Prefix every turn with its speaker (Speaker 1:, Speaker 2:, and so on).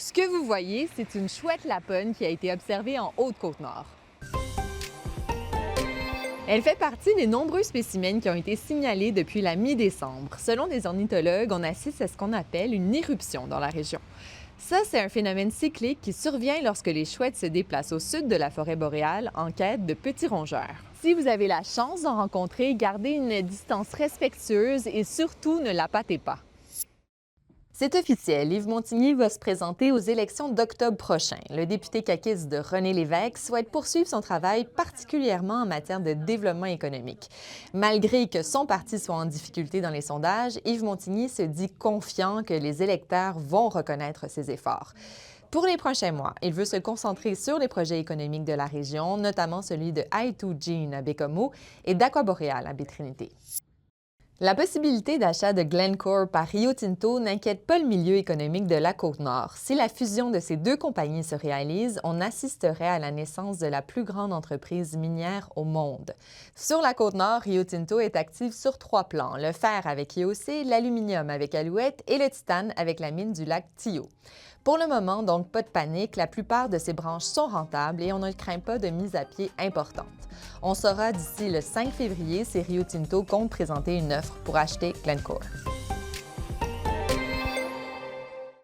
Speaker 1: Ce que vous voyez, c'est une chouette laponne qui a été observée en Haute-Côte-Nord. Elle fait partie des nombreux spécimens qui ont été signalés depuis la mi-décembre. Selon des ornithologues, on assiste à ce qu'on appelle une éruption dans la région. Ça, c'est un phénomène cyclique qui survient lorsque les chouettes se déplacent au sud de la forêt boréale en quête de petits rongeurs. Si vous avez la chance d'en rencontrer, gardez une distance respectueuse et surtout ne la pâtez pas. C'est officiel, Yves Montigny va se présenter aux élections d'octobre prochain. Le député caquiste de René Lévesque souhaite poursuivre son travail, particulièrement en matière de développement économique. Malgré que son parti soit en difficulté dans les sondages, Yves Montigny se dit confiant que les électeurs vont reconnaître ses efforts. Pour les prochains mois, il veut se concentrer sur les projets économiques de la région, notamment celui de I2Gene à Bécomo et d'Aqua-Boréal à Baie-Trinité. La possibilité d'achat de Glencore par Rio Tinto n'inquiète pas le milieu économique de la Côte-Nord. Si la fusion de ces deux compagnies se réalise, on assisterait à la naissance de la plus grande entreprise minière au monde. Sur la Côte-Nord, Rio Tinto est active sur 3 plans, le fer avec IOC, l'aluminium avec Alouette et le titane avec la mine du lac Tio. Pour le moment, donc, pas de panique, la plupart de ces branches sont rentables et on ne craint pas de mise à pied importante. On saura d'ici le 5 février si Rio Tinto compte présenter une offre pour acheter Glencore.